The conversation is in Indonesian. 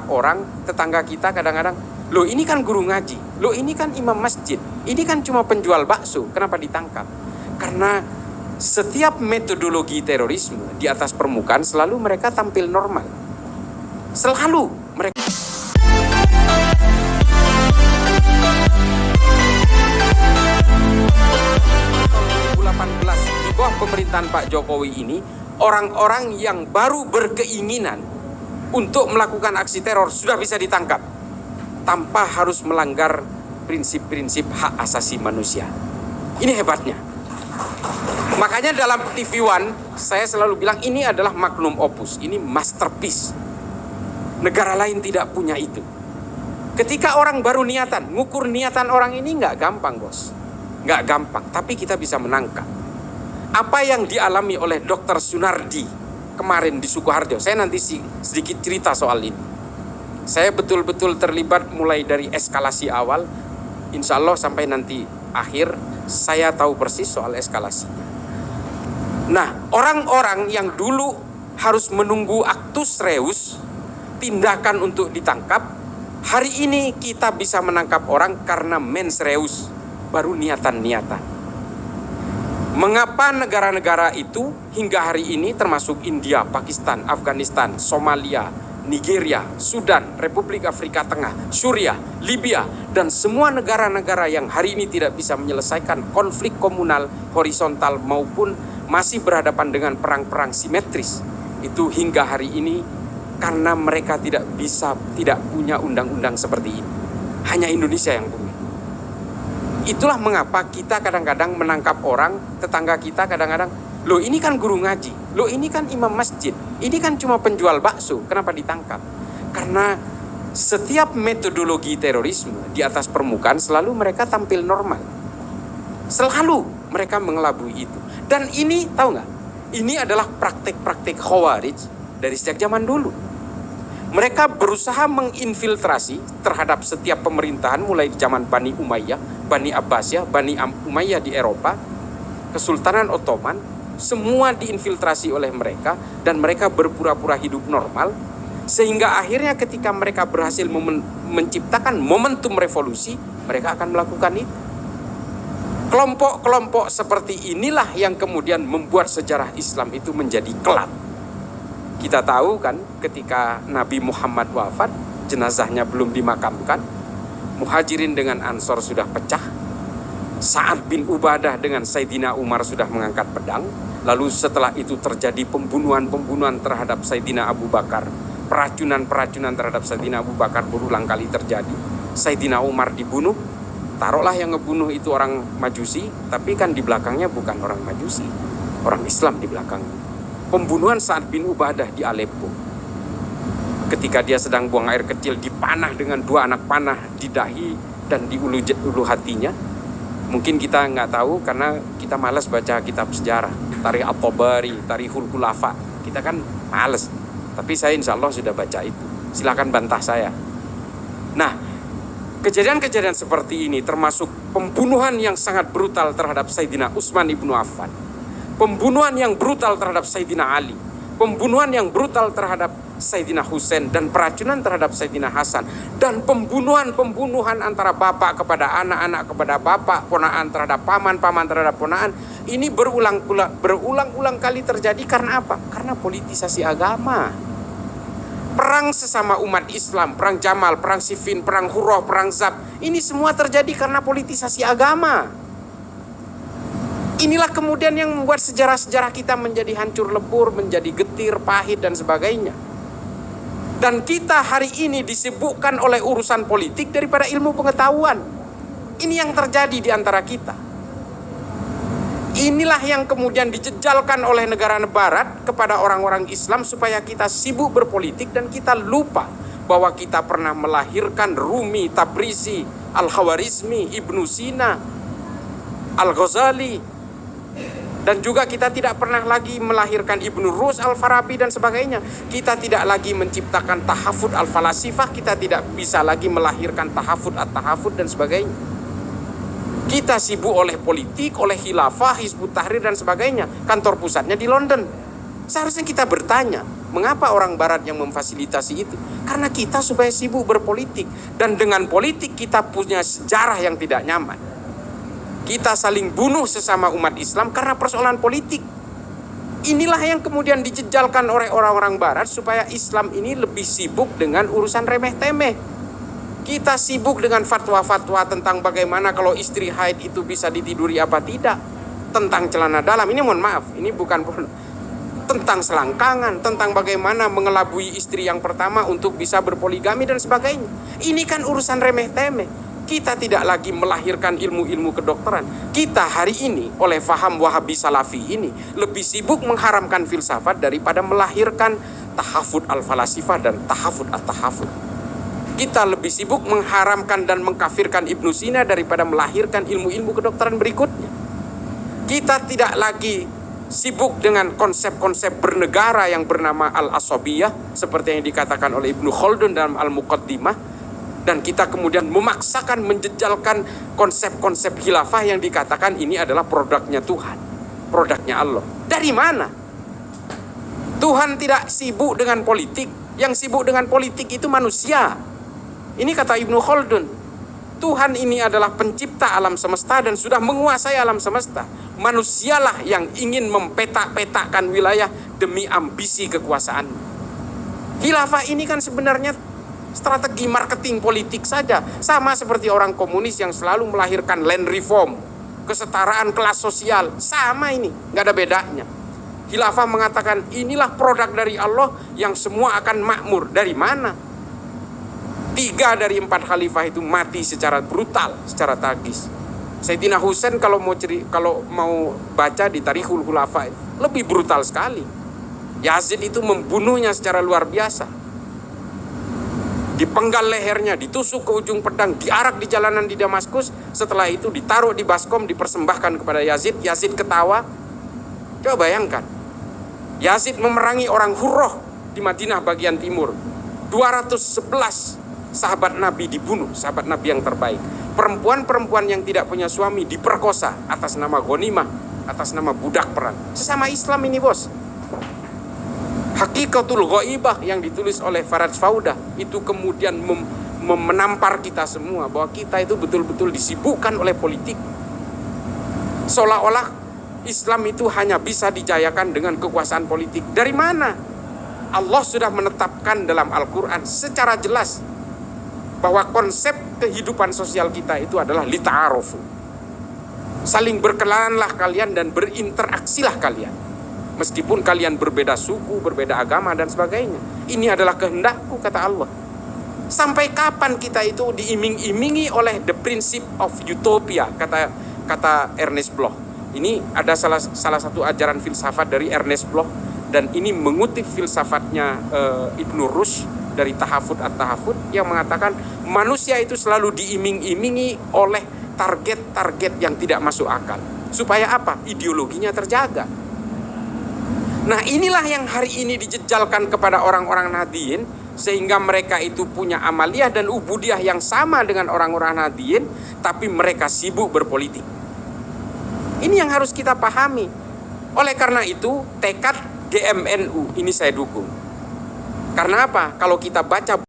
menangkap orang, tetangga kita kadang-kadang, loh ini kan guru ngaji, loh ini kan imam masjid, ini kan cuma penjual bakso, kenapa ditangkap? Karena setiap metodologi terorisme di atas permukaan selalu mereka tampil normal. Selalu mereka 2018 di bawah pemerintahan Pak Jokowi ini, orang-orang yang baru berkeinginan untuk melakukan aksi teror sudah bisa ditangkap tanpa harus melanggar prinsip-prinsip hak asasi manusia. Ini hebatnya. Makanya dalam TV One saya selalu bilang ini adalah magnum opus, ini masterpiece. Negara lain tidak punya itu. Ketika orang baru niatan, ngukur niatan orang ini nggak gampang, bos. Nggak gampang, tapi kita bisa menangkap. Apa yang dialami oleh Dr. Sunardi kemarin di Sukoharjo, saya nanti sedikit cerita soal ini. Saya betul-betul terlibat mulai dari eskalasi awal, insya Allah sampai nanti akhir, saya tahu persis soal eskalasinya. Nah, orang-orang yang dulu harus menunggu actus reus, tindakan untuk ditangkap, hari ini kita bisa menangkap orang karena mens reus, baru niatan-niatan. Mengapa negara-negara itu hingga hari ini termasuk India, Pakistan, Afghanistan, Somalia, Nigeria, Sudan, Republik Afrika Tengah, Suriah, Libya, dan semua negara-negara yang hari ini tidak bisa menyelesaikan konflik komunal horizontal maupun masih berhadapan dengan perang-perang simetris, itu hingga hari ini karena mereka tidak punya undang-undang seperti ini. Hanya Indonesia yang punya. Itulah mengapa kita kadang-kadang menangkap orang, tetangga kita kadang-kadang, loh ini kan guru ngaji, loh ini kan imam masjid, ini kan cuma penjual bakso, kenapa ditangkap? Karena setiap metodologi terorisme di atas permukaan selalu mereka tampil normal. Selalu mereka mengelabui itu. Dan ini, tahu nggak? Ini adalah praktek-praktek khawarij dari sejak zaman dulu. Mereka berusaha menginfiltrasi terhadap setiap pemerintahan mulai zaman Bani Umayyah, Bani Abbasiyah, Bani Umayyah di Eropa, Kesultanan Ottoman, semua diinfiltrasi oleh mereka dan mereka berpura-pura hidup normal sehingga akhirnya ketika mereka berhasil menciptakan momentum revolusi, mereka akan melakukan itu. Kelompok-kelompok seperti inilah yang kemudian membuat sejarah Islam itu menjadi kelam. Kita tahu kan ketika Nabi Muhammad wafat, jenazahnya belum dimakamkan, Muhajirin dengan Ansor sudah pecah, Sa'ad bin Ubadah dengan Sayyidina Umar sudah mengangkat pedang, lalu setelah itu terjadi pembunuhan-pembunuhan terhadap Sayyidina Abu Bakar, peracunan-peracunan terhadap Sayyidina Abu Bakar berulang kali terjadi. Sayyidina Umar dibunuh, taruhlah yang ngebunuh itu orang Majusi, tapi kan di belakangnya bukan orang Majusi, orang Islam di belakangnya. Pembunuhan Sa'ad bin Ubadah di Aleppo, ketika dia sedang buang air kecil dipanah dengan 2 anak panah di dahi dan di ulu hatinya. Mungkin kita nggak tahu karena kita malas baca kitab sejarah, Tarikh At-Tabari, Tarikhul Khulafa, kita kan malas. Tapi saya insya Allah sudah baca itu, silakan bantah saya. Nah, kejadian-kejadian seperti ini termasuk pembunuhan yang sangat brutal terhadap Sayyidina Utsman ibnu Affan, pembunuhan yang brutal terhadap Sayyidina Ali, pembunuhan yang brutal terhadap Sayyidina Husain, dan peracunan terhadap Sayyidina Hasan, dan pembunuhan antara bapak kepada anak, anak kepada bapak, ponaan terhadap paman, paman terhadap ponaan. Ini berulang-ulang kali terjadi karena apa? Karena politisasi agama. Perang sesama umat Islam, perang Jamal, perang Siffin, perang Hurrah, perang Zab, ini semua terjadi karena politisasi agama. Inilah kemudian yang membuat sejarah-sejarah kita menjadi hancur lebur, menjadi getir, pahit, dan sebagainya. Dan kita hari ini disibukkan oleh urusan politik daripada ilmu pengetahuan. Ini yang terjadi di antara kita. Inilah yang kemudian dijejalkan oleh negara barat kepada orang-orang Islam supaya kita sibuk berpolitik dan kita lupa bahwa kita pernah melahirkan Rumi, Tabrizi, Al-Khawarizmi, Ibnu Sina, Al-Ghazali, dan juga kita tidak pernah lagi melahirkan Ibnu Rus, Al-Farabi, dan sebagainya. Kita tidak lagi menciptakan tahafud al-falasifah, kita tidak bisa lagi melahirkan tahafud at-tahafud dan sebagainya. Kita sibuk oleh politik, oleh khilafah, Hizbut Tahrir dan sebagainya. Kantor pusatnya di London. Seharusnya kita bertanya, Mengapa orang barat yang memfasilitasi itu? Karena kita supaya sibuk berpolitik. Dan dengan politik kita punya sejarah yang tidak nyaman. Kita saling bunuh sesama umat Islam karena persoalan politik. Inilah yang kemudian dijejalkan oleh orang-orang barat supaya Islam ini lebih sibuk dengan urusan remeh-temeh. Kita sibuk dengan fatwa-fatwa tentang bagaimana kalau istri haid itu bisa ditiduri apa tidak. Tentang celana dalam, ini mohon maaf, ini bukan tentang selangkangan, tentang bagaimana mengelabui istri yang pertama untuk bisa berpoligami dan sebagainya. Ini kan urusan remeh-temeh. Kita tidak lagi melahirkan ilmu-ilmu kedokteran. Kita hari ini oleh faham Wahabi Salafi ini lebih sibuk mengharamkan filsafat daripada melahirkan tahafud al-falasifah dan tahafud at-tahafud. Kita lebih sibuk mengharamkan dan mengkafirkan Ibnu Sina daripada melahirkan ilmu-ilmu kedokteran berikutnya. Kita tidak lagi sibuk dengan konsep-konsep bernegara yang bernama al-asabiyah seperti yang dikatakan oleh Ibnu Khaldun dalam Al-Muqaddimah, dan kita kemudian memaksakan menjejalkan konsep-konsep khilafah yang dikatakan ini adalah produknya Tuhan, produknya Allah. Dari mana? Tuhan tidak sibuk dengan politik. Yang sibuk dengan politik itu manusia. Ini kata Ibnu Khaldun. Tuhan ini adalah pencipta alam semesta dan sudah menguasai alam semesta. Manusialah yang ingin mempetak-petakkan wilayah demi ambisi kekuasaan. Khilafah ini kan sebenarnya strategi marketing politik saja. Sama seperti orang komunis yang selalu melahirkan land reform, kesetaraan kelas sosial. Sama ini, nggak ada bedanya. Khilafah mengatakan inilah produk dari Allah yang semua akan makmur. Dari mana? 3 dari 4 khalifah itu mati secara brutal, secara tragis. Sayyidina Husain kalau mau baca di Tarikhul Khulafa lebih brutal sekali. Yazid itu membunuhnya secara luar biasa. Dipenggal lehernya, ditusuk ke ujung pedang, diarak di jalanan di Damaskus. Setelah itu ditaruh di baskom, dipersembahkan kepada Yazid. Yazid ketawa. Coba bayangkan, Yazid memerangi orang Hurroh di Madinah bagian timur. 211 sahabat Nabi dibunuh, sahabat Nabi yang terbaik. Perempuan-perempuan yang tidak punya suami diperkosa atas nama ghanimah, atas nama budak perang. Sesama Islam ini, bos. Hakikatul Ghaibah yang ditulis oleh Faraj Fauda itu kemudian menampar kita semua bahwa kita itu betul-betul disibukkan oleh politik. Seolah-olah Islam itu hanya bisa dijayakan dengan kekuasaan politik. Dari mana? Allah sudah menetapkan dalam Al-Quran secara jelas bahwa konsep kehidupan sosial kita itu adalah lita'arufu. Saling berkenalanlah kalian dan berinteraksilah kalian. Meskipun kalian berbeda suku, berbeda agama dan sebagainya. Ini adalah kehendakku, kata Allah. Sampai kapan kita itu diiming-imingi oleh the principle of utopia, kata Ernest Bloch. Ini ada salah satu ajaran filsafat dari Ernest Bloch, dan ini mengutip filsafatnya Ibnu Rushd dari Tahafud at-Tahafud yang mengatakan manusia itu selalu diiming-imingi oleh target-target yang tidak masuk akal. Supaya apa? Ideologinya terjaga. Nah, inilah yang hari ini dijejalkan kepada orang-orang Nahdliyin, sehingga mereka itu punya amaliyah dan ubudiyah yang sama dengan orang-orang Nahdliyin, tapi mereka sibuk berpolitik. Ini yang harus kita pahami. Oleh karena itu, tekad GMNU ini saya dukung. Karena apa? Kalau kita baca